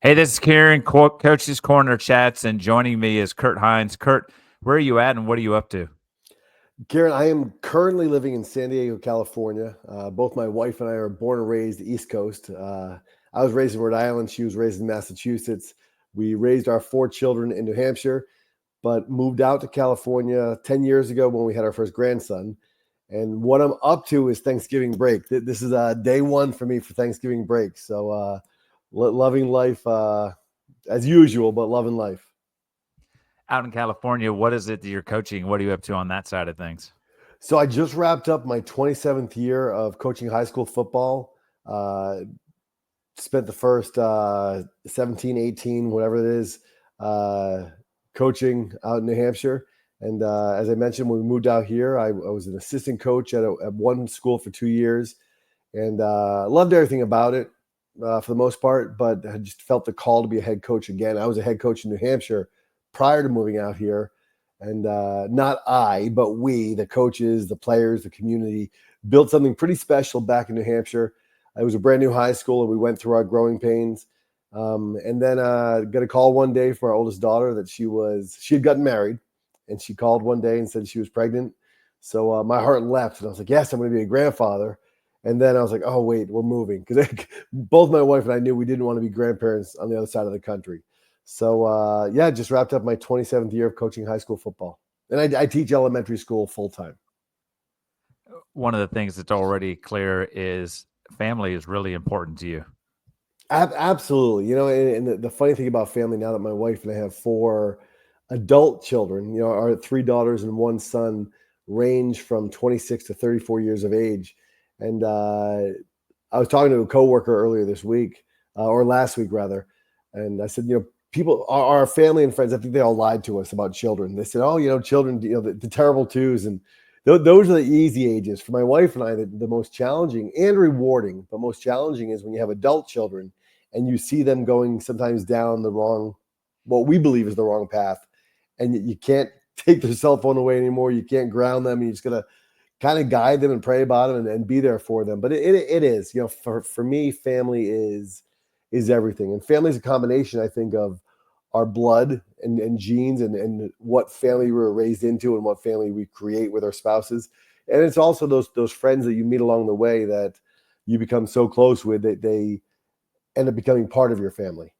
Hey, this is Kieran, Coach's Corner Chats, and joining me is Kurt Hines. Kurt, where are you at and what are you up to? Garrett, I am currently living in San Diego, California. Both my wife and I are born and raised East Coast. I was raised in Rhode Island. She was raised in Massachusetts. We raised our 4 children in New Hampshire, but moved out to California 10 years ago when we had our first grandson. And what I'm up to is Thanksgiving break. This is day one for me for Thanksgiving break. So loving life as usual, but loving life. Out in California, what is it that you're coaching? What are you up to on that side of things? So I just wrapped up my 27th year of coaching high school football. Uh, Spent the first 17, 18, whatever it is, coaching out in New Hampshire. And as I mentioned, when we moved out here, I was an assistant coach at one school for 2 years, and loved everything about it for the most part, but I just felt the call to be a head coach again. I was a head coach in New Hampshire prior to moving out here. And not I, but we, the coaches, the players, the community, built something pretty special back in New Hampshire. It was a brand new high school, and we went through our growing pains. And then got a call one day from our oldest daughter that she had gotten married, and she called one day and said she was pregnant. So my heart leapt, and I was like, yes, I'm going to be a grandfather. And then I was like, oh, wait, we're moving. Because both my wife and I knew we didn't want to be grandparents on the other side of the country. So, just wrapped up my 27th year of coaching high school football. And I teach elementary school full time. One of the things that's already clear is family is really important to you. Absolutely. And the funny thing about family now that my wife and I have 4 adult children, our 3 daughters and 1 son range from 26 to 34 years of age. And I was talking to a coworker earlier this week, or last week rather, and I said, people, our family and friends, I think they all lied to us about children. They said, oh, children, the terrible twos. And those are the easy ages. For my wife and I, the most challenging and rewarding, but most challenging is when you have adult children and you see them going sometimes down what we believe is the wrong path. And you can't take their cell phone away anymore. You can't ground them. You just got to kind of guide them and pray about them and be there for them. But it is, for me, family is everything. And family is a combination, I think, of our blood and genes and what family we were raised into and what family we create with our spouses. And it's also those friends that you meet along the way that you become so close with that they end up becoming part of your family.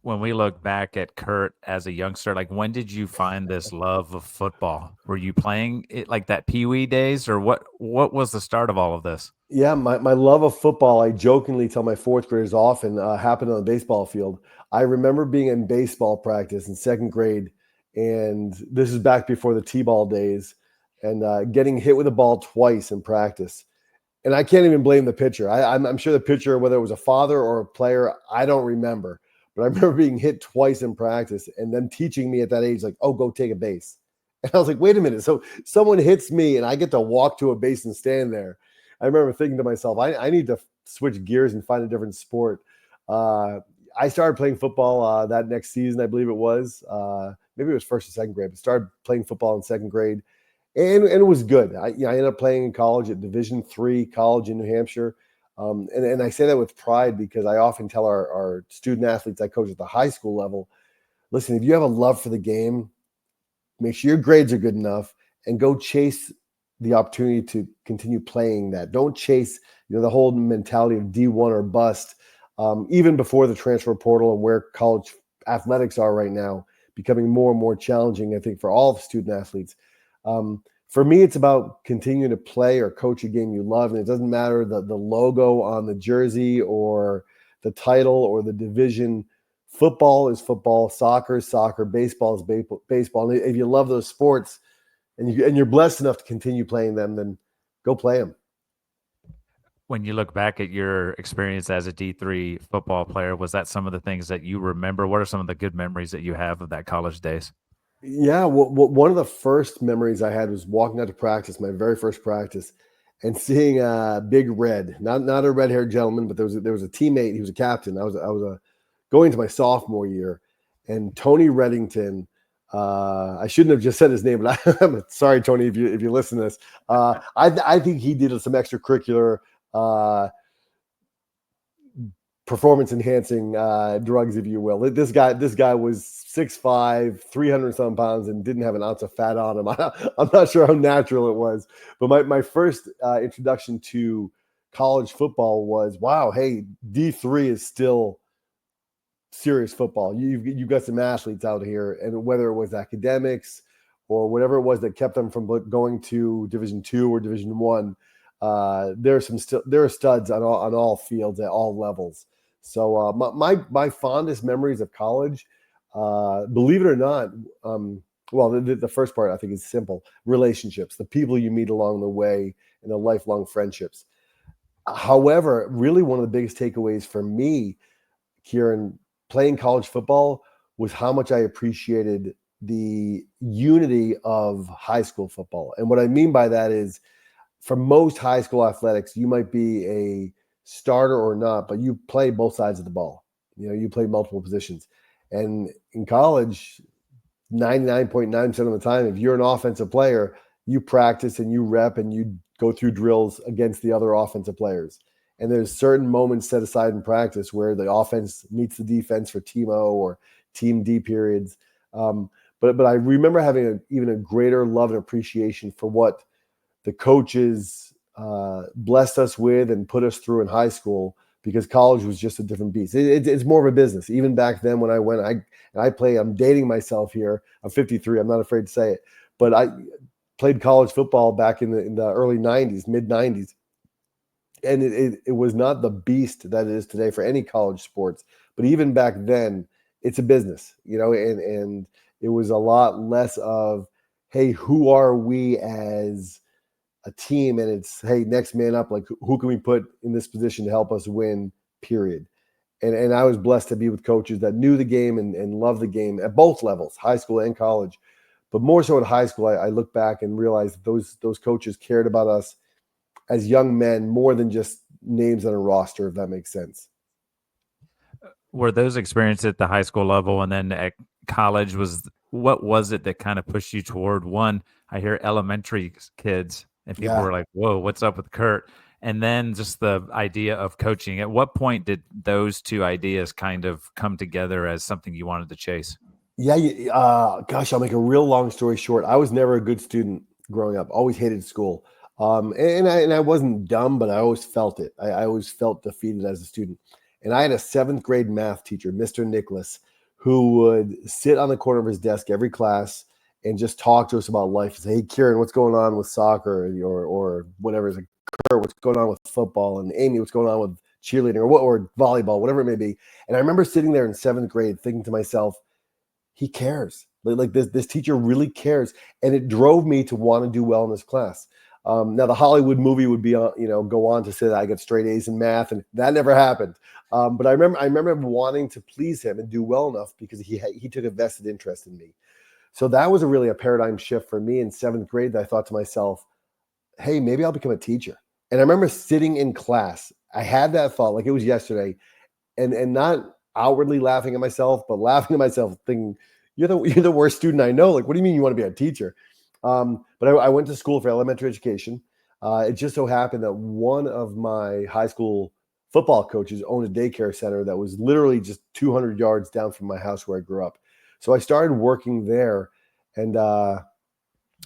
When we look back at Kurt as a youngster, like when did you find this love of football? Were you playing it like that Pee Wee days, or what was the start of all of this? Yeah, my love of football, I jokingly tell my fourth graders often, happened on the baseball field. I remember being in baseball practice in second grade, and this is back before the T-ball days, and getting hit with a ball twice in practice. And I can't even blame the pitcher. I'm sure the pitcher, whether it was a father or a player, I don't remember. But I remember being hit twice in practice and them teaching me at that age, like, oh, go take a base. And I was like, wait a minute. So someone hits me and I get to walk to a base and stand there. I remember thinking to myself, I need to switch gears and find a different sport. I started playing football that next season, I believe it was. Maybe it was first or second grade, but started playing football in second grade. And it was good. I ended up playing in college at Division III college in New Hampshire. And I say that with pride because I often tell our student athletes I coach at the high school level, listen, if you have a love for the game, make sure your grades are good enough and go chase the opportunity to continue playing that. Don't chase, the whole mentality of D1 or bust, even before the transfer portal and where college athletics are right now, becoming more and more challenging, I think, for all student athletes. For me, it's about continuing to play or coach a game you love. And it doesn't matter the logo on the jersey or the title or the division. Football is football, soccer is soccer, baseball is baseball. And if you love those sports and you're blessed enough to continue playing them, then go play them. When you look back at your experience as a D3 football player, was that some of the things that you remember? What are some of the good memories that you have of that college days? Yeah, one of the first memories I had was walking out to practice, my very first practice, and seeing Big Red, not a red-haired gentleman, but there was a teammate. He was a captain. I was going into my sophomore year, and Tony Reddington. I shouldn't have just said his name, but I'm sorry, Tony, if you listen to this. I think he did some extracurricular performance enhancing drugs, if you will. This guy was 6'5", 300 some pounds, and didn't have an ounce of fat on him. I'm not sure how natural it was, but my first introduction to college football was, wow, hey, D3 is still serious football. You've got some athletes out here, and whether it was academics or whatever it was that kept them from going to Division II or Division I, there are studs on all fields at all levels. So my fondest memories of college, believe it or not, well, the first part I think is simple: relationships, the people you meet along the way, and the lifelong friendships. However, really one of the biggest takeaways for me, Kieran, playing college football was how much I appreciated the unity of high school football. And what I mean by that is, for most high school athletics, you might be a starter or not, but you play both sides of the ball. You play multiple positions. And in college, 99.9% of the time, if you're an offensive player, you practice and you rep and you go through drills against the other offensive players. And there's certain moments set aside in practice where the offense meets the defense for Team O or Team D periods. But I remember having even a greater love and appreciation for what the coaches blessed us with and put us through in high school, because college was just a different beast. It's more of a business. Even back then when I went, I'm dating myself here. I'm 53. I'm not afraid to say it. But I played college football back in the early 90s, mid 90s. And it was not the beast that it is today for any college sports. But even back then, it's a business, and it was a lot less of, hey, who are we as a team? And it's, hey, next man up, like who can we put in this position to help us win, period. And I was blessed to be with coaches that knew the game and loved the game at both levels, high school and college. But more so in high school, I look back and realize that those coaches cared about us as young men more than just names on a roster, if that makes sense. Were those experiences at the high school level and then at college, what was it that kind of pushed you toward one? I hear elementary kids and people were like, whoa, what's up with Kurt? And then just the idea of coaching. At what point did those two ideas kind of come together as something you wanted to chase? Yeah. Gosh, I'll make a real long story short. I was never a good student growing up. Always hated school. And I wasn't dumb, but I always felt it. I always felt defeated as a student. And I had a 7th grade math teacher, Mr. Nicholas, who would sit on the corner of his desk every class and just talk to us about life. Say, hey, Kieran, what's going on with soccer or whatever? It's like, Kurt, what's going on with football? And Amy, what's going on with cheerleading or volleyball, whatever it may be. And I remember sitting there in 7th grade thinking to myself, he cares. Like this teacher really cares. And it drove me to want to do well in this class. Now the Hollywood movie would be, go on to say that I got straight A's in math, and that never happened. But I remember wanting to please him and do well enough because he took a vested interest in me. So that was really a paradigm shift for me in 7th grade, that I thought to myself, hey, maybe I'll become a teacher. And I remember sitting in class. I had that thought like it was yesterday, and not outwardly laughing at myself, but laughing at myself, thinking, you're the worst student I know. Like, what do you mean you want to be a teacher? But I went to school for elementary education. It just so happened that one of my high school football coaches owned a daycare center that was literally just 200 yards down from my house where I grew up. So I started working there, and a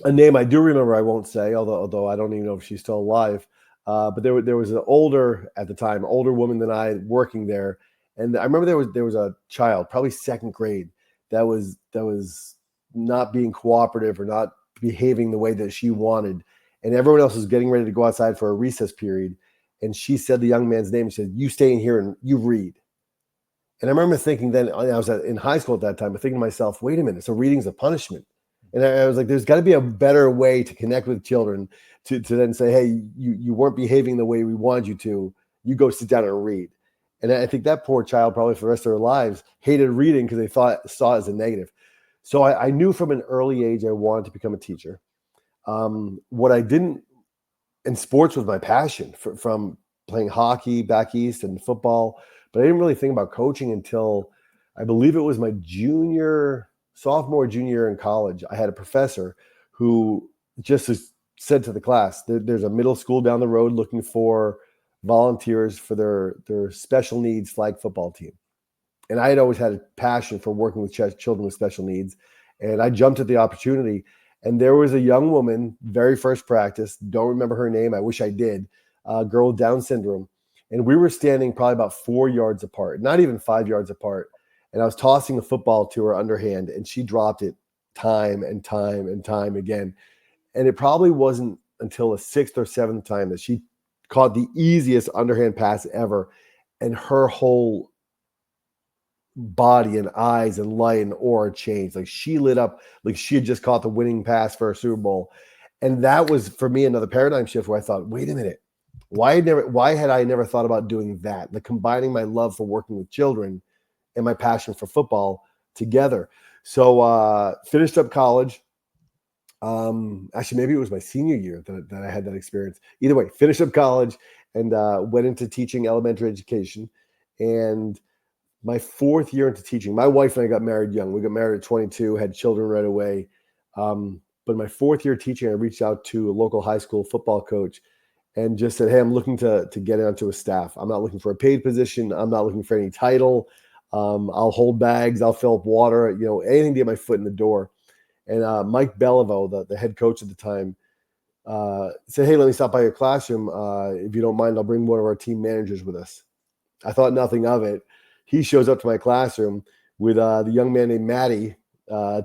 name I do remember I won't say, although I don't even know if she's still alive. But there was an older woman than I working there, and I remember there was a child, probably 2nd grade, that was not being cooperative or not behaving the way that she wanted. And everyone else was getting ready to go outside for a recess period. And she said the young man's name. She said, you stay in here and you read. And I remember thinking then, I was in high school at that time, but thinking to myself, wait a minute, so reading's a punishment. And I was like, there's got to be a better way to connect with children to then say, hey, you weren't behaving the way we wanted you to. You go sit down and read. And I think that poor child probably for the rest of their lives hated reading because they saw it as a negative. So I knew from an early age I wanted to become a teacher. What I didn't, and sports was my passion from playing hockey back east and football, but I didn't really think about coaching until I believe it was my sophomore, junior year in college. I had a professor who just said to the class, there's a middle school down the road looking for volunteers for their special needs flag football team. And I had always had a passion for working with children with special needs. And I jumped at the opportunity. And there was a young woman, very first practice, don't remember her name. I wish I did, a girl with Down syndrome. And we were standing probably about 4 yards apart, not even 5 yards apart. And I was tossing a football to her underhand, and she dropped it time and time and time again. And it probably wasn't until the sixth or seventh time that she caught the easiest underhand pass ever. And her whole body and eyes and light and aura changed. Like she lit up like she had just caught the winning pass for a Super Bowl. And that was for me another paradigm shift where I thought, wait a minute, why had I never thought about doing that? Like combining my love for working with children and my passion for football together. So finished up college. Actually, maybe it was my senior year that I had that experience. Either way, finished up college and went into teaching elementary education. And my fourth year into teaching, my wife and I got married young. We got married at 22, had children right away. But my fourth year teaching, I reached out to a local high school football coach and just said, hey, I'm looking to get onto a staff. I'm not looking for a paid position. I'm not looking for any title. I'll hold bags. I'll fill up water, anything to get my foot in the door. And Mike Beliveau, the head coach at the time, said, hey, let me stop by your classroom. If you don't mind, I'll bring one of our team managers with us. I thought nothing of it. He shows up to my classroom with the young man named Matty,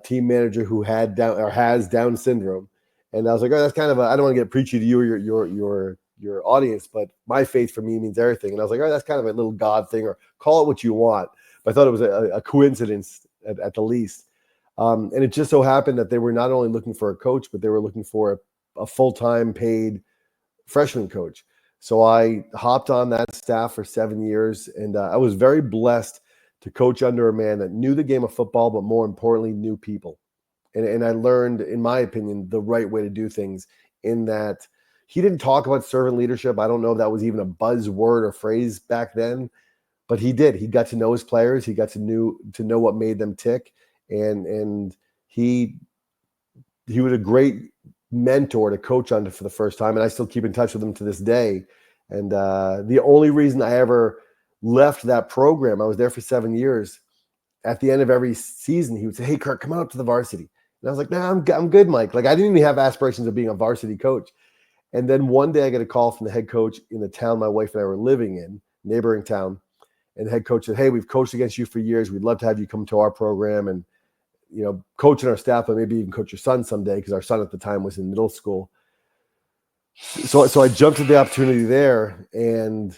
team manager who has Down syndrome. And I was like, oh, that's kind of I don't want to get preachy to you or your audience, but my faith for me means everything. And I was like, oh, that's kind of a little God thing, or call it what you want. But I thought it was a coincidence at the least. And it just so happened that they were not only looking for a coach, but they were looking for a full-time paid freshman coach. So I hopped on that staff for 7 years, and I was very blessed to coach under a man that knew the game of football, but more importantly, knew people. And I learned, in my opinion, the right way to do things in that he didn't talk about servant leadership. I don't know if that was even a buzzword or phrase back then, but he did. He got to know his players. He got to know what made them tick. And he was a great mentor to coach under for the first time, and I still keep in touch with him to this day. And the only reason I ever left that program, I was there for 7 years. At the end of every season, he would say, "Hey, Kirk, come on up to the varsity." And I was like, "Nah, I'm good, Mike." Like I didn't even have aspirations of being a varsity coach. And then one day, I get a call from the head coach in the town my wife and I were living in, neighboring town, and the head coach said, "Hey, we've coached against you for years. We'd love to have you come to our program and coaching our staff, but maybe even coach your son someday," because our son at the time was in middle school. So I jumped at the opportunity there, and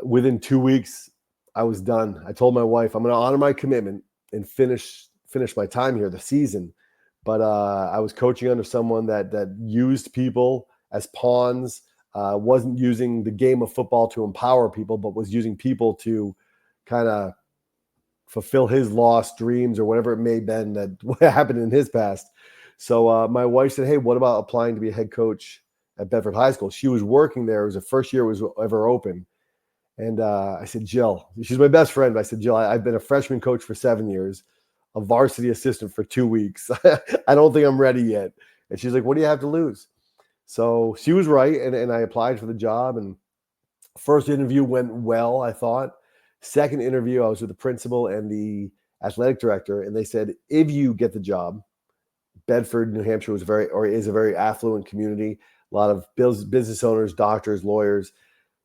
within 2 weeks, I was done. I told my wife, I'm going to honor my commitment and finish my time here, the season. But I was coaching under someone that used people as pawns, wasn't using the game of football to empower people, but was using people to kind of fulfill his lost dreams or whatever it may have been that happened in his past. So my wife said, "Hey, what about applying to be a head coach at Bedford High School?" She was working there. It was the first year it was ever open. And I said, "Jill," she's my best friend. But I said, "Jill, I've been a freshman coach for 7 years, a varsity assistant for 2 weeks. I don't think I'm ready yet." And she's like, "What do you have to lose?" So she was right. And I applied for the job. And first interview went well, I thought. Second interview, I was with the principal and the athletic director. And they said, if you get the job, Bedford, New Hampshire is a very affluent community. A lot of business owners, doctors, lawyers.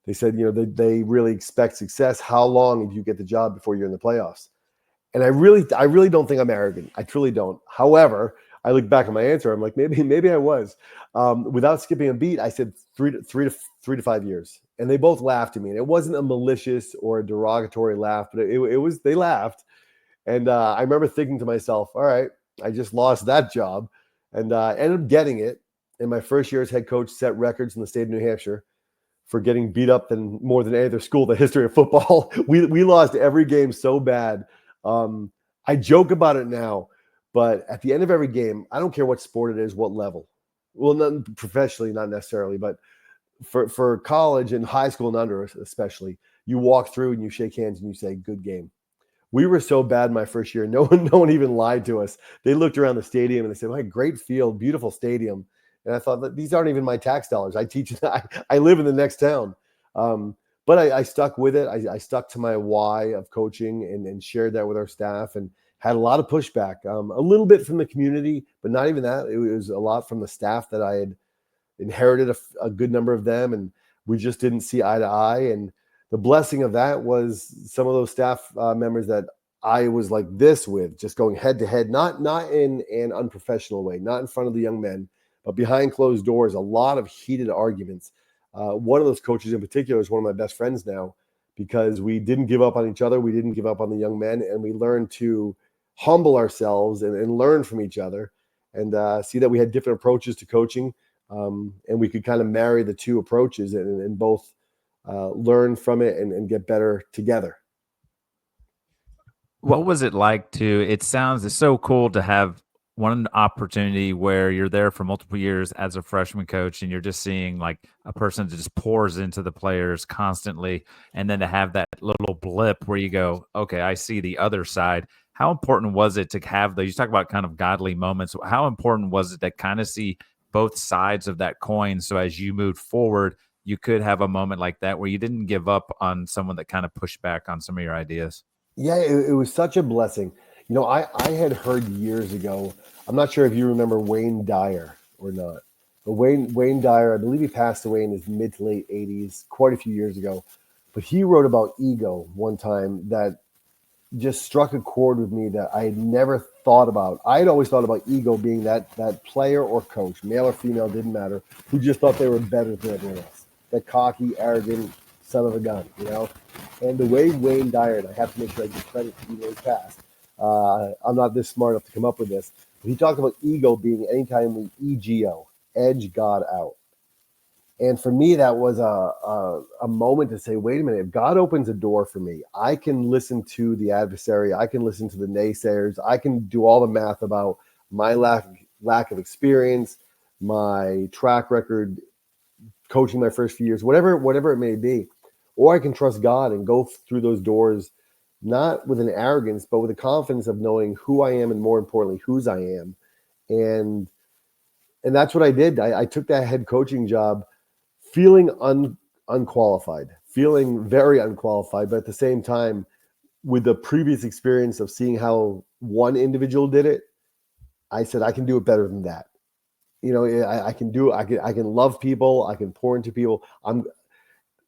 They said, they really expect success. How long if you get the job before you're in the playoffs? And I really don't think I'm arrogant. I truly don't. However, I look back at my answer. I'm like, maybe I was. Without skipping a beat, I said 3 to 5 years, and they both laughed at me. And it wasn't a malicious or a derogatory laugh, but it was. They laughed, and I remember thinking to myself, "All right, I just lost that job," and ended up getting it. And my first year as head coach set records in the state of New Hampshire for getting beat up more than any other school in the history of football. We lost every game so bad. I joke about it now, but at the end of every game, I don't care what sport it is, what level. Well, not professionally, not necessarily, but for college and high school and under especially, you walk through and you shake hands and you say, "Good game." We were so bad my first year. No one even lied to us. They looked around the stadium and they said, "My great field, beautiful stadium." And I thought, these aren't even my tax dollars. I live in the next town. But I stuck with it. I stuck to my why of coaching and shared that with our staff and had a lot of pushback, a little bit from the community, but not even that. It was a lot from the staff that I had inherited a good number of them, and we just didn't see eye to eye. And the blessing of that was some of those staff members that I was like this with, just going head to head, not in an unprofessional way, not in front of the young men, but behind closed doors, a lot of heated arguments. One of those coaches in particular is one of my best friends now because we didn't give up on each other. We didn't give up on the young men, and we learned to humble ourselves and learn from each other and see that we had different approaches to coaching. And we could kind of marry the two approaches and both learn from it and get better together. What was it like to it sounds it's so cool to have one opportunity where you're there for multiple years as a freshman coach and you're just seeing like a person that just pours into the players constantly and then to have that little blip where you go, okay, I see the other side. How important was it to have those? You talk about kind of godly moments. How important was it to kind of see both sides of that coin so as you moved forward, you could have a moment like that where you didn't give up on someone that kind of pushed back on some of your ideas? Yeah, it was such a blessing. I had heard years ago, I'm not sure if you remember Wayne Dyer or not, but Wayne Dyer, I believe he passed away in his mid to late 80s, quite a few years ago. But he wrote about ego one time that just struck a chord with me that I had never thought about. I had always thought about ego being that player or coach, male or female, didn't matter, who just thought they were better than everyone else. That cocky, arrogant son of a gun. And the way Wayne Dyer, and I have to make sure I give credit to even his past. I'm not this smart enough to come up with this, but he talked about ego being anytime we EGO, edge God out. And for me, that was a moment to say, wait a minute, if God opens a door for me, I can listen to the adversary. I can listen to the naysayers. I can do all the math about my lack of experience, my track record, coaching my first few years, whatever it may be. Or I can trust God and go through those doors, not with an arrogance, but with a confidence of knowing who I am and more importantly, whose I am. And that's what I did. I took that head coaching job feeling unqualified, feeling very unqualified, but at the same time, with the previous experience of seeing how one individual did it, I said, I can do it better than that. I can do it. I can love people. I can pour into people.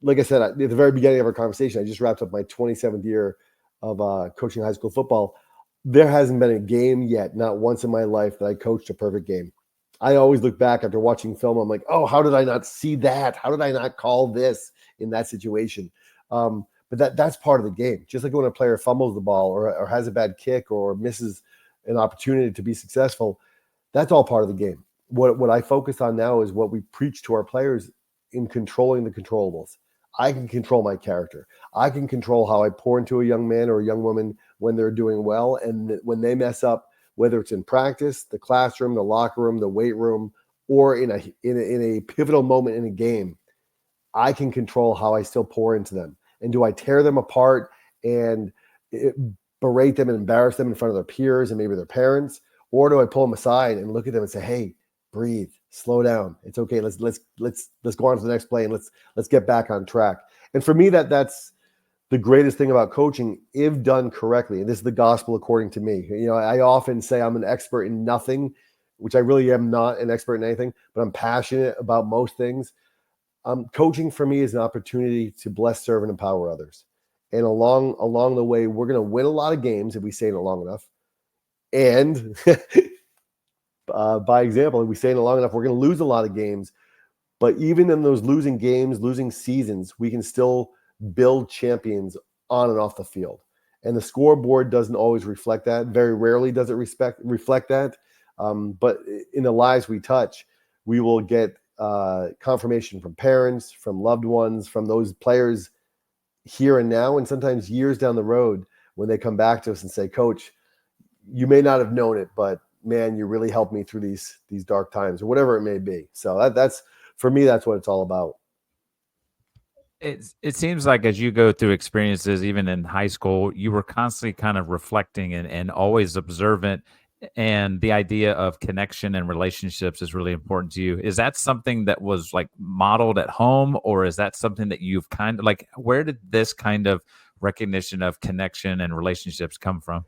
Like I said, at the very beginning of our conversation, I just wrapped up my 27th year of coaching high school football. There hasn't been a game yet, not once in my life, that I coached a perfect game. I always look back after watching film. I'm like, oh, how did I not see that? How did I not call this in that situation? But that's part of the game. Just like when a player fumbles the ball or has a bad kick or misses an opportunity to be successful, that's all part of the game. What I focus on now is what we preach to our players in controlling the controllables. I can control my character. I can control how I pour into a young man or a young woman when they're doing well. And when they mess up, whether it's in practice, the classroom, the locker room, the weight room, or in a pivotal moment in a game, I can control how I still pour into them. And do I tear them apart and berate them and embarrass them in front of their peers and maybe their parents? Or do I pull them aside and look at them and say, hey, breathe, slow down. It's okay. Let's go on to the next play and let's get back on track. And for me, that's the greatest thing about coaching, if done correctly. And this is the gospel according to me. I often say I'm an expert in nothing, which I really am not an expert in anything, but I'm passionate about most things. Coaching for me is an opportunity to bless, serve, and empower others. And along the way, we're going to win a lot of games if we stay in it long enough. And by example, if we stay in it long enough, we're going to lose a lot of games. But even in those losing games, losing seasons, we can still build champions on and off the field. And the scoreboard doesn't always reflect that. Very rarely does it reflect that. But in the lives we touch, we will get confirmation from parents, from loved ones, from those players here and now, and sometimes years down the road when they come back to us and say, Coach, you may not have known it, but man, you really helped me through these dark times or whatever it may be. So that's for me, that's what it's all about. It seems like as you go through experiences, even in high school, you were constantly kind of reflecting and always observant and the idea of connection and relationships is really important to you. Is that something that was like modeled at home, or is that something that you've kind of like, where did this kind of recognition of connection and relationships come from?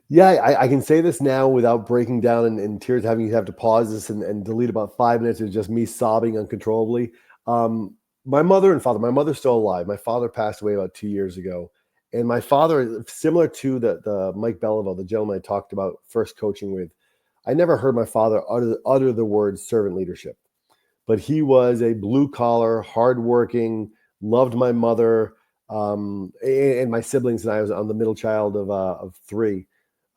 Yeah, I can say this now without breaking down in tears, having you have to pause this and delete about 5 minutes of just me sobbing uncontrollably. My mother and father, my mother's still alive. My father passed away about 2 years ago. And my father, similar to the Mike Belleville, the gentleman I talked about first coaching with, I never heard my father utter the word servant leadership. But he was a blue collar, hardworking, loved my mother and my siblings, and I was on the middle child of three,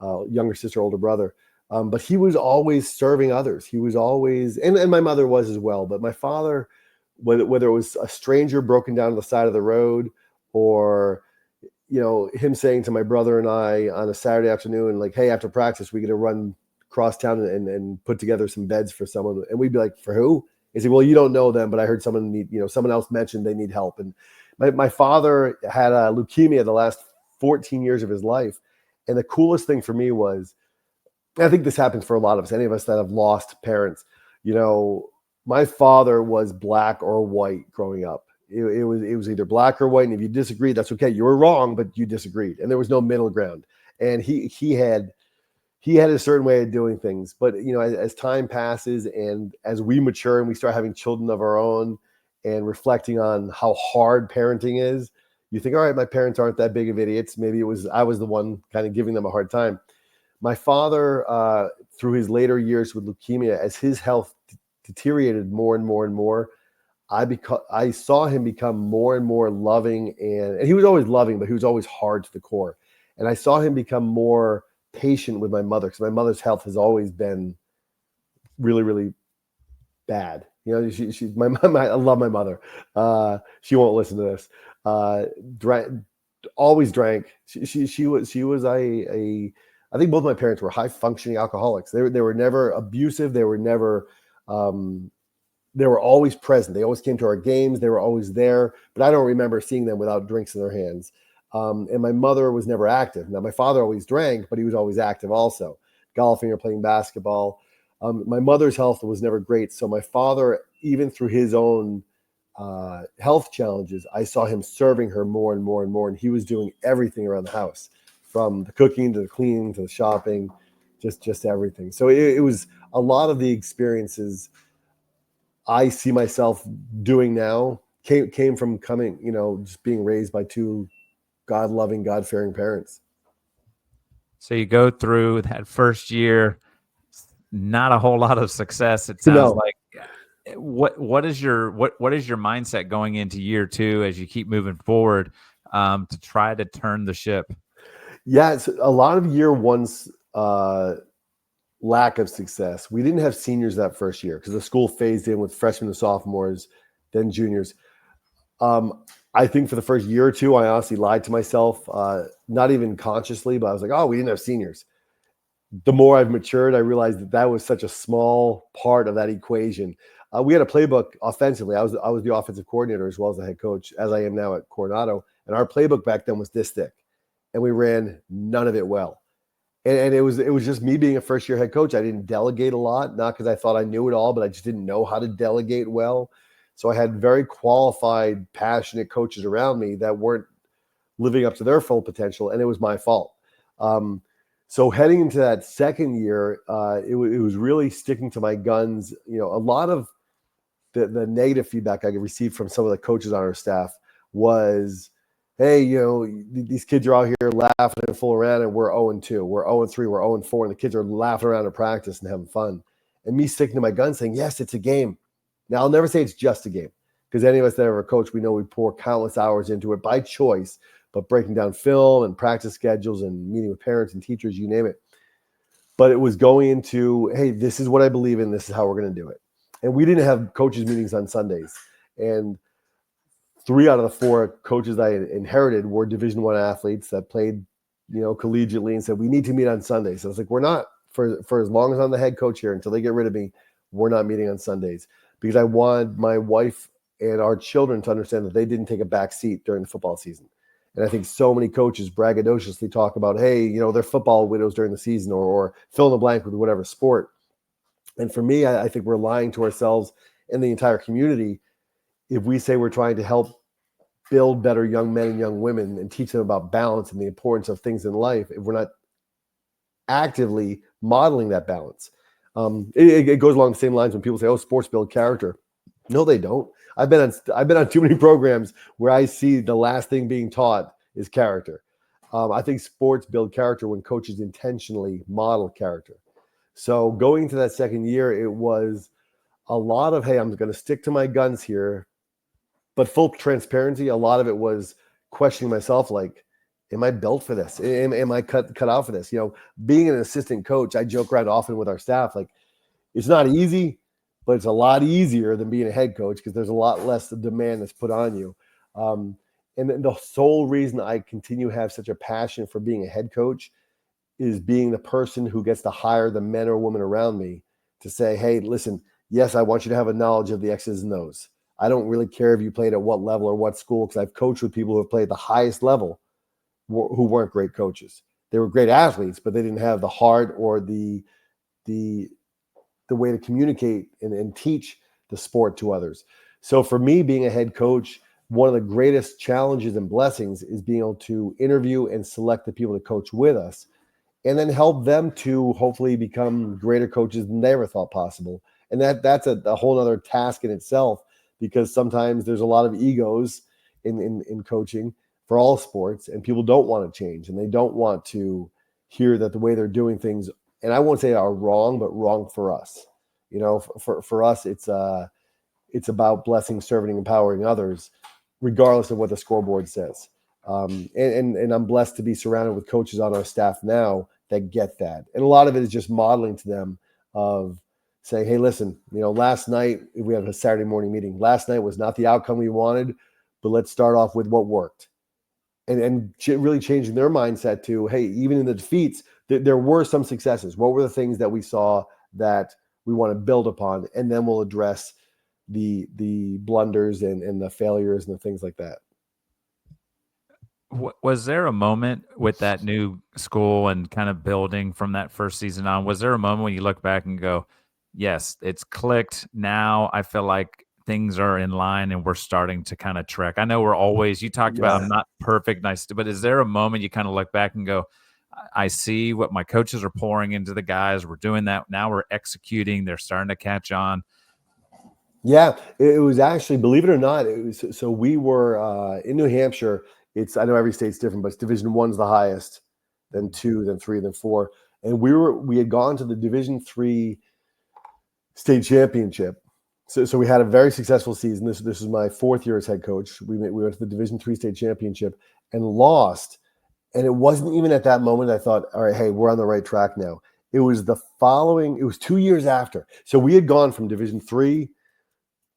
younger sister, older brother. But he was always serving others. He was always, and my mother was as well. But my father, whether it was a stranger broken down to the side of the road, or him saying to my brother and I on a Saturday afternoon, like, hey, after practice, we get to run across town and put together some beds for someone. And we'd be like, for who? He said, well, you don't know them, but I heard someone else mentioned they need help. And my father had leukemia the last 14 years of his life. And the coolest thing for me was, I think this happens for a lot of us, any of us that have lost parents, my father was black or white growing up. It was either black or white. And if you disagreed, that's okay. You were wrong, but you disagreed. And there was no middle ground. And he had a certain way of doing things. But as time passes and as we mature and we start having children of our own and reflecting on how hard parenting is, you think, all right, my parents aren't that big of idiots. Maybe I was the one kind of giving them a hard time. My father, through his later years with leukemia, as his health deteriorated more and more and more, I saw him become more and more loving, and he was always loving, but he was always hard to the core. And I saw him become more patient with my mother, because my mother's health has always been really, really bad. She's my mom. I love my mother. She won't listen to this. Always drank. She was I think both my parents were high functioning alcoholics. They were never abusive. They were never. They were always present. They always came to our games. They were always there. But I don't remember seeing them without drinks in their hands. And my mother was never active. Now, my father always drank, but he was always active also, golfing or playing basketball. My mother's health was never great. So my father, even through his own health challenges, I saw him serving her more and more and more. And he was doing everything around the house, from the cooking to the cleaning to the shopping, just everything. So it was a lot of the experiences I see myself doing now came from coming, just being raised by two God-loving, God-fearing parents. So you go through that first year, not a whole lot of success, it sounds No, like. What is your mindset going into year two as you keep moving forward, to try to turn the ship? yeah, it's a lot of year one's lack of success. We didn't have seniors that first year because the school phased in with freshmen and sophomores, then juniors. I think for the first year or two, I honestly lied to myself, not even consciously, but I was like, oh, we didn't have seniors. The more I've matured, I realized that was such a small part of that equation. We had a playbook offensively. I was the offensive coordinator as well as the head coach, as I am now at Coronado. And our playbook back then was this thick, and we ran none of it well. And it was just me being a first year head coach. I didn't delegate a lot, not because I thought I knew it all, but I just didn't know how to delegate well. So I had very qualified, passionate coaches around me that weren't living up to their full potential, and it was my fault. So heading into that second year, it was really sticking to my guns. A lot of the negative feedback I received from some of the coaches on our staff was, hey, these kids are out here laughing and fooling around, and we're 0-2, we're 0-3, we're 0-4, and the kids are laughing around in practice and having fun. And me sticking to my guns saying, yes, it's a game. Now, I'll never say it's just a game, because any of us that ever coach, we know we pour countless hours into it by choice, but breaking down film and practice schedules and meeting with parents and teachers, you name it. But it was going into, hey, this is what I believe in. This is how we're going to do it. And we didn't have coaches meetings on Sundays. And 3 out of the 4 coaches I inherited were Division I athletes that played, collegiately, and said, we need to meet on Sundays. So I was like, we're not, for as long as I'm the head coach here, until they get rid of me, we're not meeting on Sundays, because I wanted my wife and our children to understand that they didn't take a back seat during the football season. And I think so many coaches braggadociously talk about, hey, they're football widows during the season, or fill in the blank with whatever sport. And for me, I think we're lying to ourselves and the entire community if we say we're trying to help build better young men and young women and teach them about balance and the importance of things in life if we're not actively modeling that balance. It goes along the same lines when people say, "Oh, sports build character." No, they don't. I've been on too many programs where I see the last thing being taught is character. I think sports build character when coaches intentionally model character. So going into that second year, it was a lot of, hey, I'm going to stick to my guns here, but full transparency. A lot of it was questioning myself, like, am I built for this? Am I cut out for this? Being an assistant coach, I joke around often with our staff, like, it's not easy, but it's a lot easier than being a head coach because there's a lot less demand that's put on you. And the sole reason I continue to have such a passion for being a head coach is being the person who gets to hire the men or women around me to say, hey, listen, yes, I want you to have a knowledge of the X's and O's. I don't really care if you played at what level or what school, because I've coached with people who have played the highest level who weren't great coaches. They were great athletes, but they didn't have the heart or the way to communicate and teach the sport to others. So for me, being a head coach, one of the greatest challenges and blessings is being able to interview and select the people to coach with us, and then help them to hopefully become greater coaches than they ever thought possible. And that's a whole other task in itself, because sometimes there's a lot of egos in coaching for all sports, and people don't want to change, and they don't want to hear that the way they're doing things, and I won't say are wrong, but wrong for us. For us, it's about blessing, serving, empowering others, regardless of what the scoreboard says. And I'm blessed to be surrounded with coaches on our staff now that get that. And a lot of it is just modeling to them of saying, hey, listen, last night, we had a Saturday morning meeting. Last night was not the outcome we wanted, but let's start off with what worked. And really changing their mindset to, hey, even in the defeats, there were some successes. What were the things that we saw that we want to build upon? And then we'll address the blunders and the failures and the things like that. Was there a moment with that new school and kind of building from that first season on? Was there a moment when you look back and go, yes, it's clicked. Now I feel like things are in line and we're starting to kind of trek. I know you talked about, I'm not perfect, but is there a moment you kind of look back and go, I see what my coaches are pouring into the guys. We're doing that. Now we're executing. They're starting to catch on. Yeah, it was actually, believe it or not, so we were in New Hampshire. I know every state's different, but Division I's the highest, then 2, then 3, then 4. And we had gone to the Division 3 state championship. So we had a very successful season. This is my 4th year as head coach. We went to the Division 3 state championship and lost. And it wasn't even at that moment I thought, all right, hey, we're on the right track now. It was 2 years after. So we had gone from Division 3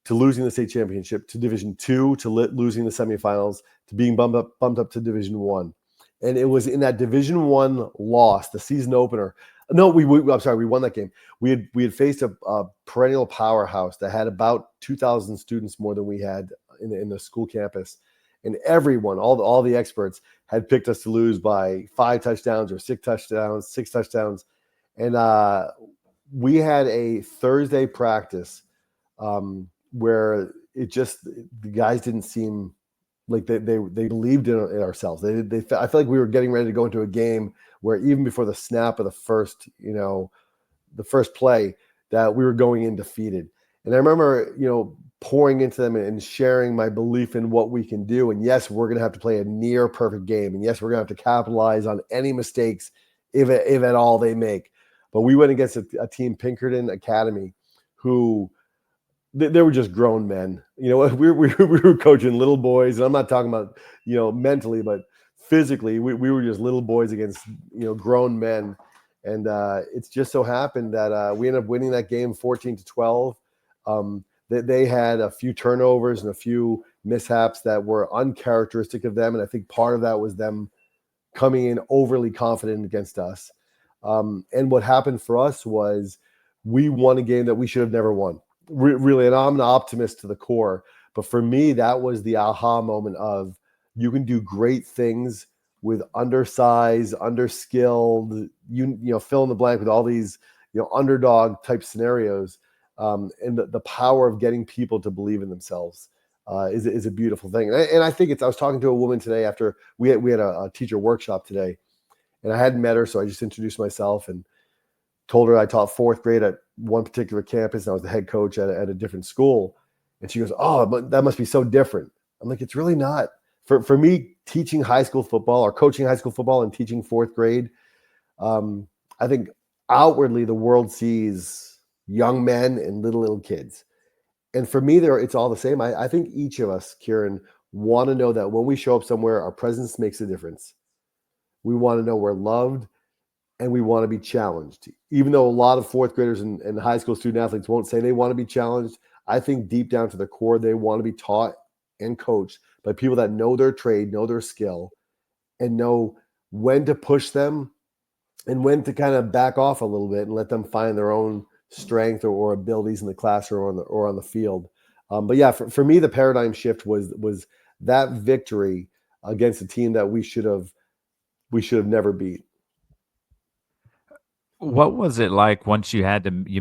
to losing the state championship, to Division 2, to losing the semifinals, to being bumped up to Division 1. And it was in that Division 1 loss, the season opener. No, I'm sorry, we won that game. We had faced a perennial powerhouse that had about 2,000 students more than we had in the school campus. And everyone, all the experts, had picked us to lose by 5 touchdowns or 6 touchdowns. And we had a Thursday practice where the guys didn't seem like they believed in ourselves. I feel like we were getting ready to go into a game where even before the snap of the first play, that we were going in defeated. And I remember, pouring into them and sharing my belief in what we can do. And yes, we're going to have to play a near perfect game. And yes, we're going to have to capitalize on any mistakes, if at all they make. But we went against a team, Pinkerton Academy, who they were just grown men. We were coaching little boys, and I'm not talking about mentally, but physically, we were just little boys against grown men. And it's just so happened that we ended up winning that game 14-12. They had a few turnovers and a few mishaps that were uncharacteristic of them, and I think part of that was them coming in overly confident against us. And what happened for us was we won a game that we should have never won. Really, and I'm an optimist to the core, but for me, that was the aha moment of you can do great things with undersized, underskilled, you know, fill in the blank with all these, you know, underdog type scenarios. And the power of getting people to believe in themselves is a beautiful thing. And I think I was talking to a woman today after we had a teacher workshop today, and I hadn't met her, so I just introduced myself and told her I taught fourth grade at one particular campus, and I was the head coach at a different school. And she goes, "Oh, but that must be so different." I'm like, "It's really not." For me, teaching high school football or coaching high school football and teaching fourth grade, I think outwardly the world sees young men and little kids. And for me, it's all the same. I think each of us, Kieran, want to know that when we show up somewhere, our presence makes a difference. We want to know we're loved, and we want to be challenged. Even though a lot of fourth graders and high school student athletes won't say they want to be challenged, I think deep down to the core, they want to be taught and coached by people that know their trade, know their skill, and know when to push them and when to kind of back off a little bit and let them find their own strength or abilities in the classroom or on the field. But yeah, for me, the paradigm shift was that victory against a team that we should have never beat. What was it like once you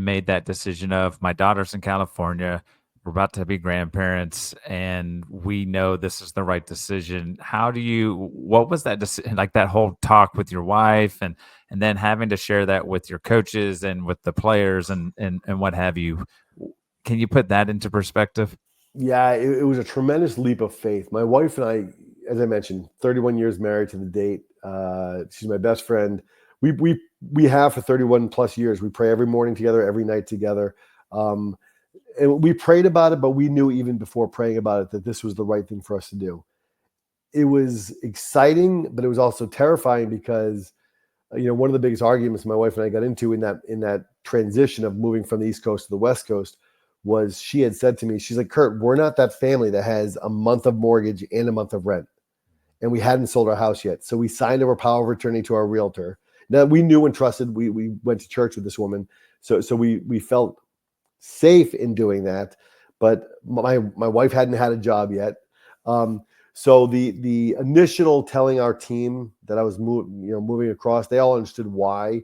made that decision of my daughter's in California, we're about to be grandparents, and we know this is the right decision? What was that decision like, that whole talk with your wife, and then having to share that with your coaches and with the players and what have you? Can you put that into perspective? Yeah, it was a tremendous leap of faith. My wife and I, as I mentioned, 31 years married to the date. She's my best friend. We have for 31 plus years. We pray every morning together, every night together. Um, and we prayed about it, but we knew even before praying about it that this was the right thing for us to do. It was exciting, but it was also terrifying because you know, one of the biggest arguments my wife and I got into in that transition of moving from the East Coast to the West Coast was she had said to me, she's like, "Kurt, we're not that family that has a month of mortgage and a month of rent, and we hadn't sold our house yet, so we signed over power of attorney to our realtor." Now we knew and trusted. We went to church with this woman, so we felt safe in doing that. But my wife hadn't had a job yet. So the initial telling our team that I was moving across, they all understood why,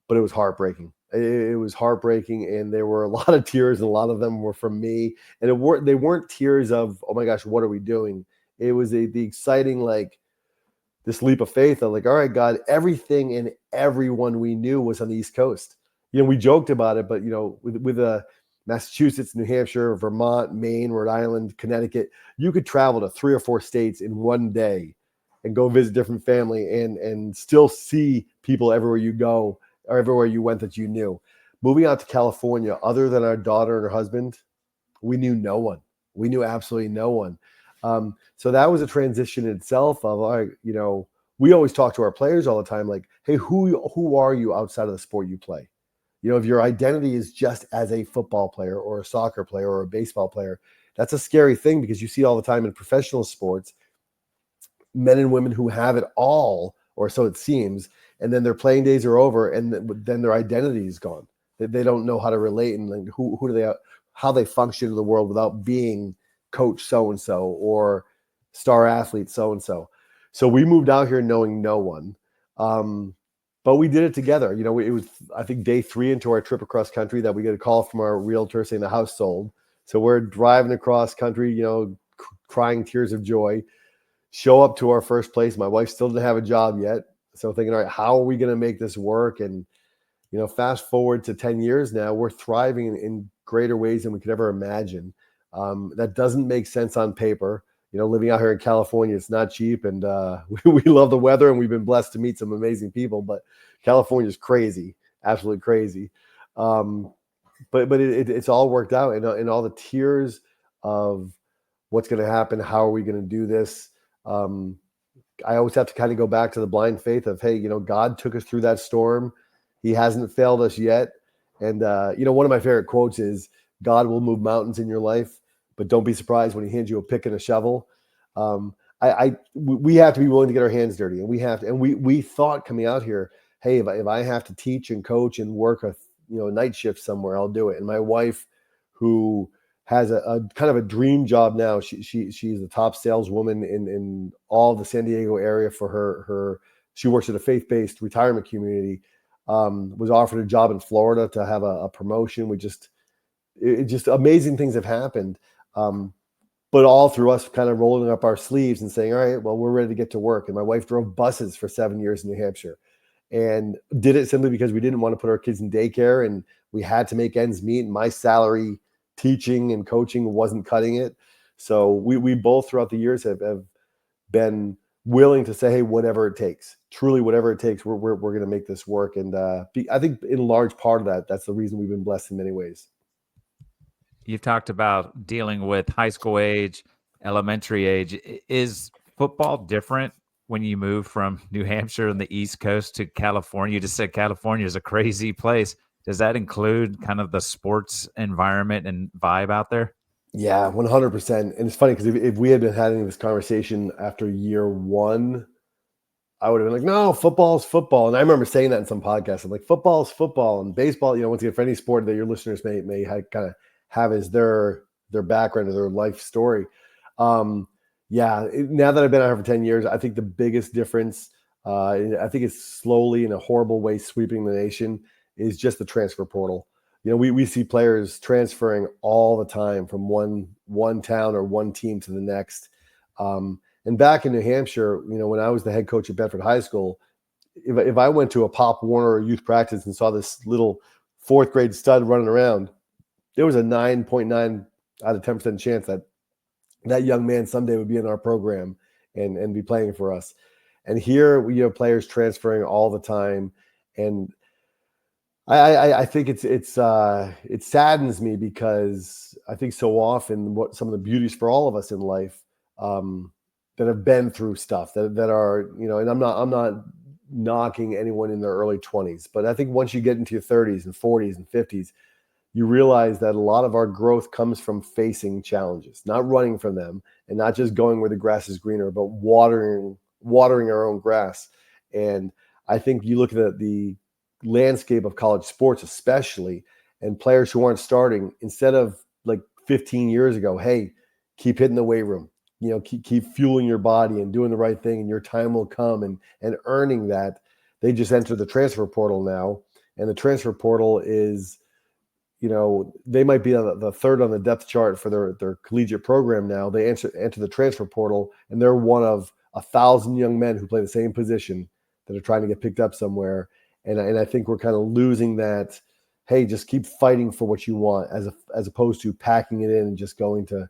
but it was heartbreaking. It was heartbreaking, and there were a lot of tears, and a lot of them were from me. And they weren't tears of, "Oh my gosh, what are we doing?" It was the exciting, like, this leap of faith of like, "All right, God, everything and everyone we knew was on the East Coast." You know, we joked about it, but you know, with Massachusetts, New Hampshire, Vermont, Maine, Rhode Island, Connecticut, you could travel to 3 or 4 states in one day and go visit different family and still see people everywhere you go or everywhere you went that you knew. Moving out to California, other than our daughter and her husband, we knew no one. We knew absolutely no one. So that was a transition in itself of, all right, you know, we always talk to our players all the time, like, "Hey, who are you outside of the sport you play?" You know, if your identity is just as a football player or a soccer player or a baseball player, that's a scary thing because you see all the time in professional sports, men and women who have it all, or so it seems, and then their playing days are over, and then their identity is gone. They don't know how to relate and like who do they, how they function in the world without being coach so and so or star athlete so and so. So we moved out here knowing no one, but we did it together. You know, it was, I think, day 3 into our trip across country that we get a call from our realtor saying the house sold. So we're driving across country, you know, crying tears of joy. Show up to our first place. My wife still didn't have a job yet. So thinking, all right, how are we going to make this work? And, you know, fast forward to 10 years now, we're thriving in greater ways than we could ever imagine. That doesn't make sense on paper. You know, living out here in California, it's not cheap. And we love the weather, and we've been blessed to meet some amazing people. But California is crazy, absolutely crazy. But it's all worked out. And all the tears of what's going to happen, how are we going to do this? I always have to kind of go back to the blind faith of, hey, you know, God took us through that storm. He hasn't failed us yet. And, you know, one of my favorite quotes is, "God will move mountains in your life, but don't be surprised when he hands you a pick and a shovel." We have to be willing to get our hands dirty, and we thought coming out here, hey, if I have to teach and coach and work a night shift somewhere, I'll do it. And my wife, who has a kind of a dream job now. She's the top saleswoman in all the San Diego area for her. She works at a faith-based retirement community. Was offered a job in Florida to have a promotion. Just amazing things have happened. But all through us kind of rolling up our sleeves and saying, all right, well, we're ready to get to work. And my wife drove buses for 7 years in New Hampshire and did it simply because we didn't want to put our kids in daycare and we had to make ends meet. And my salary teaching and coaching wasn't cutting it. So we both throughout the years have been willing to say, hey, whatever it takes, truly whatever it takes, we're going to make this work. And I think in large part of that's the reason we've been blessed in many ways. You've talked about dealing with high school age, elementary age. Is football different when you move from New Hampshire and the East Coast to California? You just said California is a crazy place. Does that include kind of the sports environment and vibe out there? Yeah, 100%. And it's funny because if we had been having this conversation after year one, I would have been like, no, football's football. And I remember saying that in some podcasts. I'm like, football's football, and baseball, once again, for any sport that your listeners may kind of have as their background or their life story. Now that I've been out here for 10 years, I think the biggest difference, I think it's slowly in a horrible way sweeping the nation, is just the transfer portal. We see players transferring all the time from one town or one team to the next. And back in New Hampshire, when I was the head coach at Bedford High School, if I went to a Pop Warner or youth practice and saw this little fourth grade stud running around, there was a 9.9 out of 10% chance that young man someday would be in our program and be playing for us. And here we have players transferring all the time. And I think it saddens me because I think so often what some of the beauties for all of us in life that have been through stuff that are, and I'm not knocking anyone in their early 20s, but I think once you get into your 30s and 40s and 50s, you realize that a lot of our growth comes from facing challenges, not running from them and not just going where the grass is greener, but watering our own grass. And I think you look at the landscape of college sports, especially, and players who aren't starting, instead of like 15 years ago, hey, keep hitting the weight room, keep fueling your body and doing the right thing and your time will come and earning that. They just enter the transfer portal now. And the transfer portal is, they might be the third on the depth chart for their collegiate program now. They enter the transfer portal, and they're one of 1,000 young men who play the same position that are trying to get picked up somewhere. And I think we're kind of losing that, hey, just keep fighting for what you want as opposed to packing it in and just going to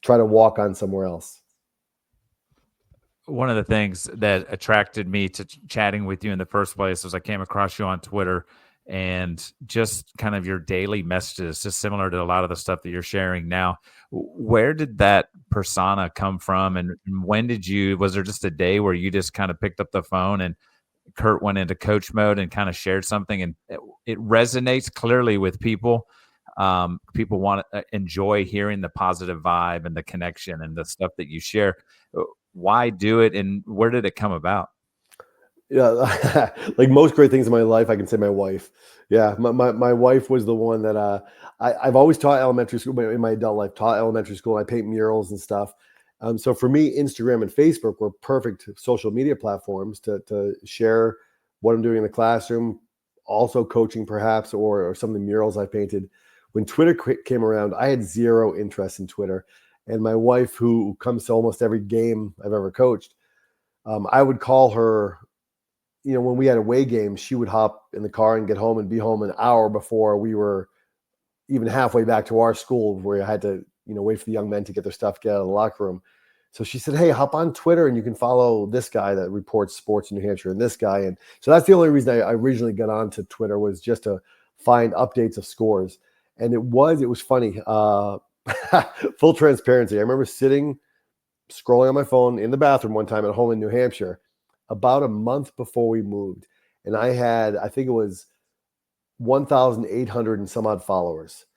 try to walk on somewhere else. One of the things that attracted me to chatting with you in the first place was I came across you on Twitter, and just kind of your daily messages, just similar to a lot of the stuff that you're sharing now. Where did that persona come from? And when was there just a day where you just kind of picked up the phone and Kurt went into coach mode and kind of shared something, and it resonates clearly with people? People want to enjoy hearing the positive vibe and the connection and the stuff that you share. Why do it, and where did it come about? Yeah, like most great things in my life, I can say my wife. Yeah, my wife was the one that I've always taught elementary school in my adult life, taught elementary school. I paint murals and stuff. So for me, Instagram and Facebook were perfect social media platforms to share what I'm doing in the classroom, also coaching perhaps, or some of the murals I painted. When Twitter came around, I had zero interest in Twitter. And my wife, who comes to almost every game I've ever coached, I would call her. When we had away games, she would hop in the car and get home and be home an hour before we were even halfway back to our school, where I had to, wait for the young men to get their stuff, get out of the locker room. So she said, hey, hop on Twitter and you can follow this guy that reports sports in New Hampshire and this guy. And so that's the only reason I originally got onto Twitter, was just to find updates of scores. And it was funny. Full transparency. I remember scrolling on my phone in the bathroom one time at home in New Hampshire, about a month before we moved. And I think it was 1,800 and some odd followers.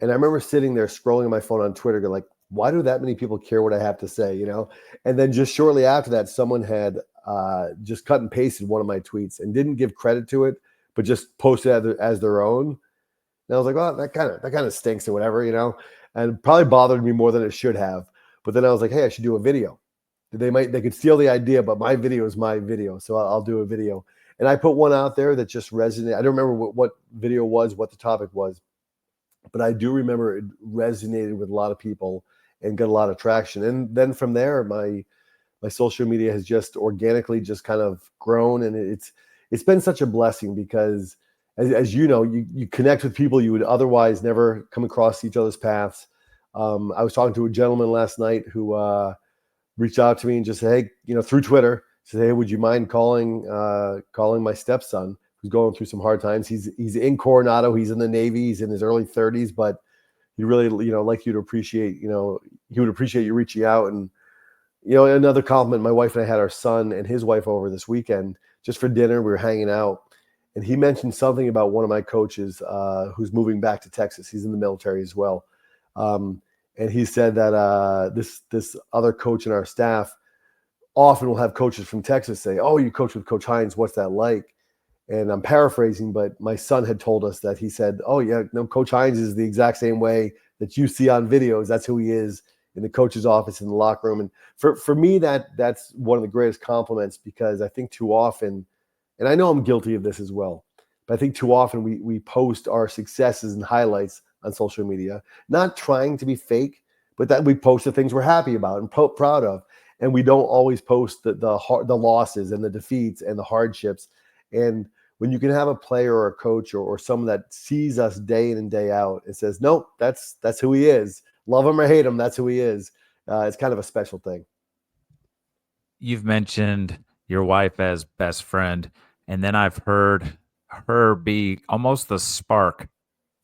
And I remember sitting there scrolling on my phone on Twitter, going like, why do that many people care what I have to say? And then just shortly after that, someone had just cut and pasted one of my tweets and didn't give credit to it, but just posted it as their own. And I was like, well, that kind of stinks or whatever, and probably bothered me more than it should have. But then I was like, hey, I should do a video. They could steal the idea, but my video is my video, so I'll do a video. And I put one out there that just resonated. I don't remember what video was, what the topic was, but I do remember it resonated with a lot of people and got a lot of traction. And then from there, my social media has just organically just kind of grown, and it's been such a blessing because as you know, you connect with people you would otherwise never come across each other's paths. I was talking to a gentleman last night who reached out to me and just said, hey, through Twitter, said, hey, would you mind calling my stepson who's going through some hard times? He's in Coronado, he's in the Navy, he's in his early 30s, but he really, like you to appreciate, he would appreciate you reaching out. And another compliment, my wife and I had our son and his wife over this weekend just for dinner. We were hanging out, and he mentioned something about one of my coaches who's moving back to Texas. He's in the military as well. And he said that this other coach in our staff often will have coaches from Texas say, oh, you coach with Coach Hines, what's that like? And I'm paraphrasing, but my son had told us that he said, oh, yeah, no, Coach Hines is the exact same way that you see on videos. That's who he is in the coach's office, in the locker room. And for me, that's one of the greatest compliments, because I think too often, and I know I'm guilty of this as well, but I think too often we post our successes and highlights on social media, not trying to be fake, but that we post the things we're happy about and proud of. And we don't always post the losses and the defeats and the hardships. And when you can have a player or a coach or someone that sees us day in and day out and says, nope, that's who he is. Love him or hate him, that's who he is. It's kind of a special thing. You've mentioned your wife as best friend, and then I've heard her be almost the spark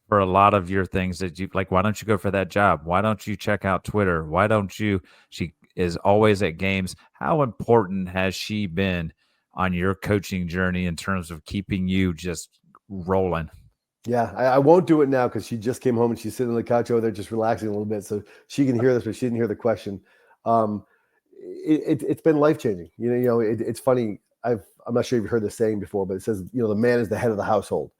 for a lot of your things that you like. Why don't you go for that job? Why don't you check out Twitter? Why don't you? She is always at games. How important has she been on your coaching journey in terms of keeping you just rolling? Yeah, I won't do it now because she just came home and she's sitting on the couch over there just relaxing a little bit. So she can hear this, but she didn't hear the question. Um, it's been life-changing. It's funny. I'm not sure if you've heard this saying before, but it says, the man is the head of the household.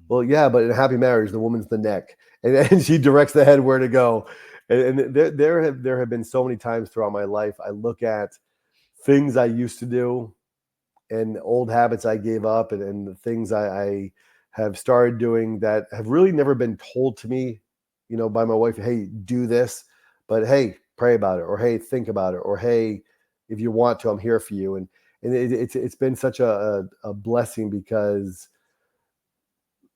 Well, yeah, but in a happy marriage, the woman's the neck, and she directs the head where to go. And there have been so many times throughout my life, I look at things I used to do and old habits I gave up, and the things I have started doing that have really never been told to me, by my wife, hey, do this, but hey, pray about it, or hey, think about it, or hey, if you want to, I'm here for you. And it's been such a blessing, because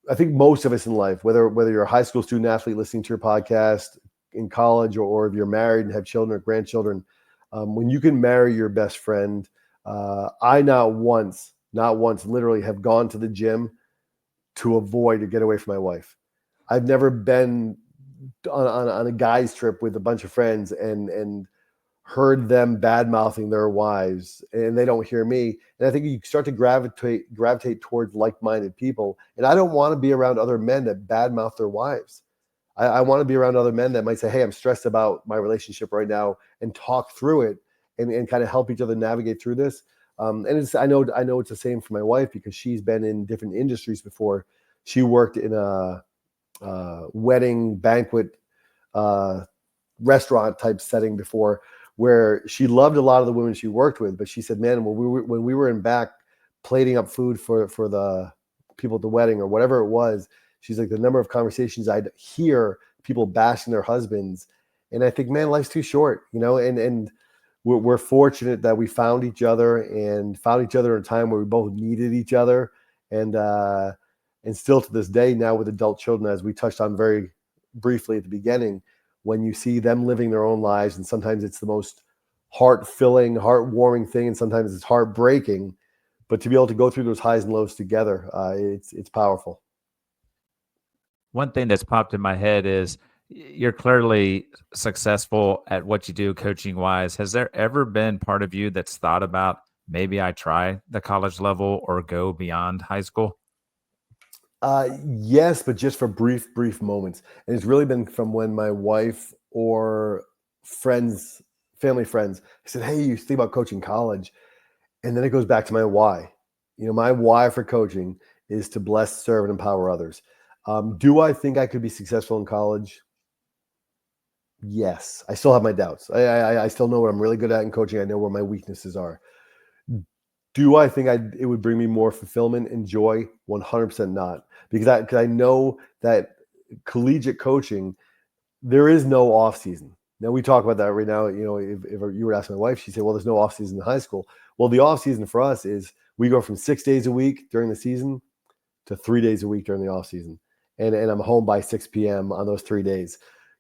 I think most of us in life, whether you're a high school student athlete listening to your podcast, in college, or if you're married and have children or grandchildren, when you can marry your best friend, I not once, literally have gone to the gym to avoid or get away from my wife. I've never been on a guy's trip with a bunch of friends and heard them bad mouthing their wives, and they don't hear me. And I think you start to gravitate towards like-minded people. And I don't want to be around other men that bad mouth their wives. I want to be around other men that might say, hey, I'm stressed about my relationship right now, and talk through it and kind of help each other navigate through this. And I know it's the same for my wife, because she's been in different industries before. She worked in a wedding banquet restaurant type setting before, where she loved a lot of the women she worked with. But she said, man, when we were in back plating up food for the people at the wedding or whatever it was, she's like, the number of conversations I'd hear people bashing their husbands. And I think, man, life's too short, and we're fortunate that we found each other in a time where we both needed each other. And still to this day now, with adult children, as we touched on very briefly at the beginning, when you see them living their own lives, and sometimes it's the most heart-filling, heartwarming thing, and sometimes it's heartbreaking, but to be able to go through those highs and lows together, it's powerful. One thing that's popped in my head is you're clearly successful at what you do coaching wise. Has there ever been part of you that's thought about, maybe I try the college level or go beyond high school? Yes, but just for brief moments. And it's really been from when my wife or friends, family friends, said, hey, you think about coaching college? And then it goes back to my why. My why for coaching is to bless, serve, and empower others. Do I think I could be successful in college? Yes, I still have my doubts. I still know what I'm really good at in coaching. I know where my weaknesses are. Do I think it would bring me more fulfillment and joy? 100% not, because I know that collegiate coaching, there is no off season. Now we talk about that right now. You know, if you were to ask my wife, she'd say, "Well, there's no off season in high school." Well, the off season for us is we go from 6 days a week during the season to 3 days a week during the off season, and I'm home by 6 p.m. on those 3 days.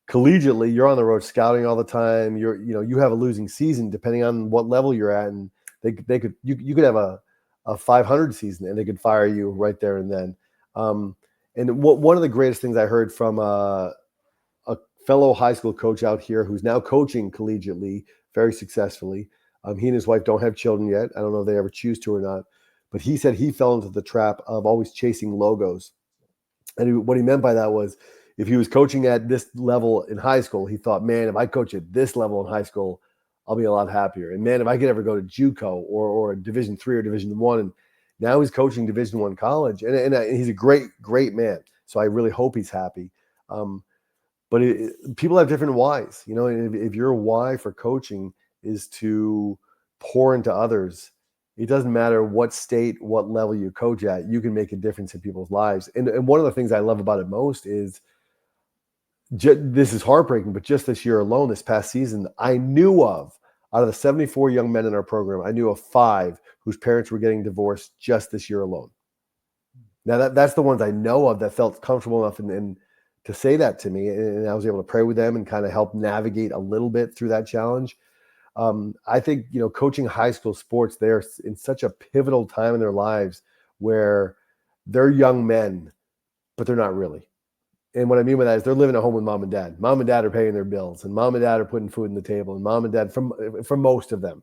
Collegiately, you're on the road scouting all the time. You have a losing season depending on what level you're at, and you could have a 500 season and they could fire you right there and then. And one of the greatest things I heard from a fellow high school coach out here who's now coaching collegiately very successfully. He and his wife don't have children yet. I don't know if they ever choose to or not, but he said he fell into the trap of always chasing logos. And what he meant by that was if he was coaching at this level in high school, he thought, man, if I coach at this level in high school, I'll be a lot happier. And man, if I could ever go to JUCO or a Division III or Division I, and now he's coaching Division I college, and he's a great man. So I really hope he's happy. But people have different whys, you know. And if your why for coaching is to pour into others, it doesn't matter what state, what level you coach at, you can make a difference in people's lives. And one of the things I love about it most is this is heartbreaking, but just this year alone, this past season, I knew of, out of the 74 young men in our program, I knew of 5 whose parents were getting divorced just this year alone. Now that's the ones I know of that felt comfortable enough and to say that to me, and I was able to pray with them and kind of help navigate a little bit through that challenge. I think, you know, coaching high school sports, they're in such a pivotal time in their lives where they're young men, but they're not really. And what I mean by that is they're living at home with mom and dad. Mom and dad are paying their bills, and mom and dad are putting food on the table, and mom and dad, from most of them.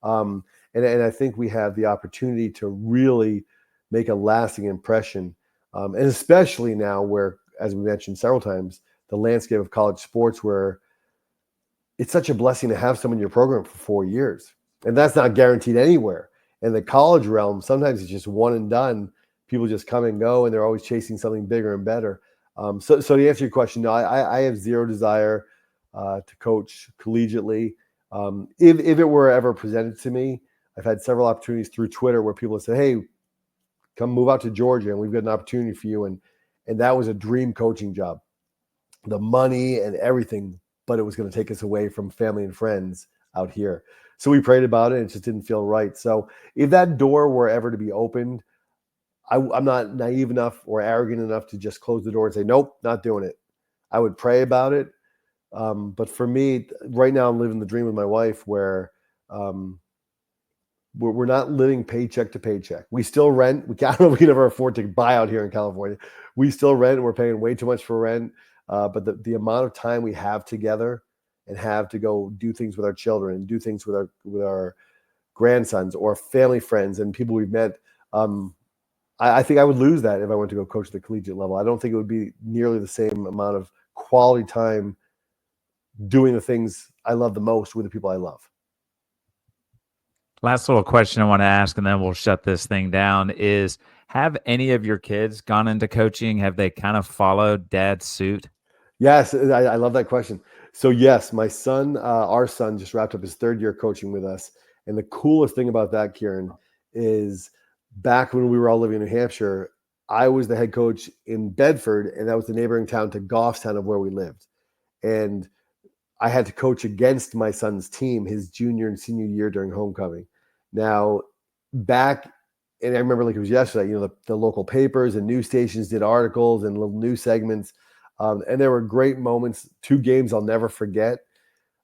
And I think we have the opportunity to really make a lasting impression, and especially now where, as we mentioned several times, the landscape of college sports, where it's such a blessing to have someone in your program for 4 years. And that's not guaranteed anywhere. In the college realm, sometimes it's just one and done. People just come and go, and they're always chasing something bigger and better. So to answer your question, no, I have zero desire to coach collegiately. If it were ever presented to me, I've had several opportunities through Twitter where people have said, "Hey, come move out to Georgia, and we've got an opportunity for you." And that was a dream coaching job, the money and everything, but it was going to take us away from family and friends out here. So we prayed about it, and it just didn't feel right. So if that door were ever to be opened, I'm not naive enough or arrogant enough to just close the door and say, nope, not doing it. I would pray about it. But for me, right now, I'm living the dream with my wife where we're not living paycheck to paycheck. We still rent. I don't know if we can ever afford to buy out here in California. We still rent, and we're paying way too much for rent. But the amount of time we have together and have to go do things with our children and do things with our grandsons or family friends and people we've met, I think I would lose that if I went to go coach at the collegiate level. I don't think it would be nearly the same amount of quality time doing the things I love the most with the people I love. Last little question I want to ask, and then we'll shut this thing down, is have any of your kids gone into coaching? Have they kind of followed dad's suit? Yes, I love that question. So yes, my son, our son, just wrapped up his 3rd year coaching with us. And the coolest thing about that, Kieran, is back when we were all living in New Hampshire, I was the head coach in Bedford, and that was the neighboring town to Goffstown of where we lived. And I had to coach against my son's team his junior and senior year during homecoming. Now, back, and I remember like it was yesterday, you know, the local papers and news stations did articles and little news segments. And there were great moments, 2 games I'll never forget,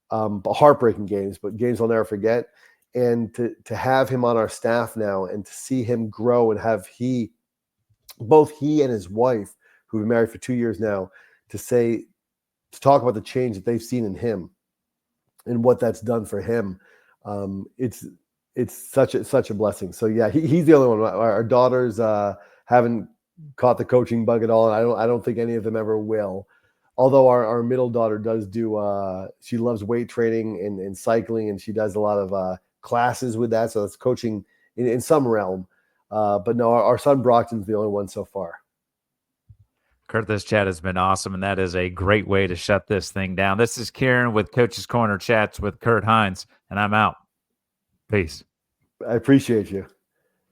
heartbreaking games, but games I'll never forget. And to have him on our staff now and to see him grow and have both he and his wife, who've been married for 2 years now, to talk about the change that they've seen in him and what that's done for him. It's such a blessing. So yeah, he's the only one. Our daughters haven't caught the coaching bug at all, and I don't think any of them ever will. Although our middle daughter does she loves weight training and cycling, and she does a lot of classes with that. So it's coaching in some realm. But no, our son Brockton's the only one so far. Kurt, this chat has been awesome, and that is a great way to shut this thing down. This is Kieran with Coach's Corner Chats with Kurt Hines, and I'm out. Peace. I appreciate you.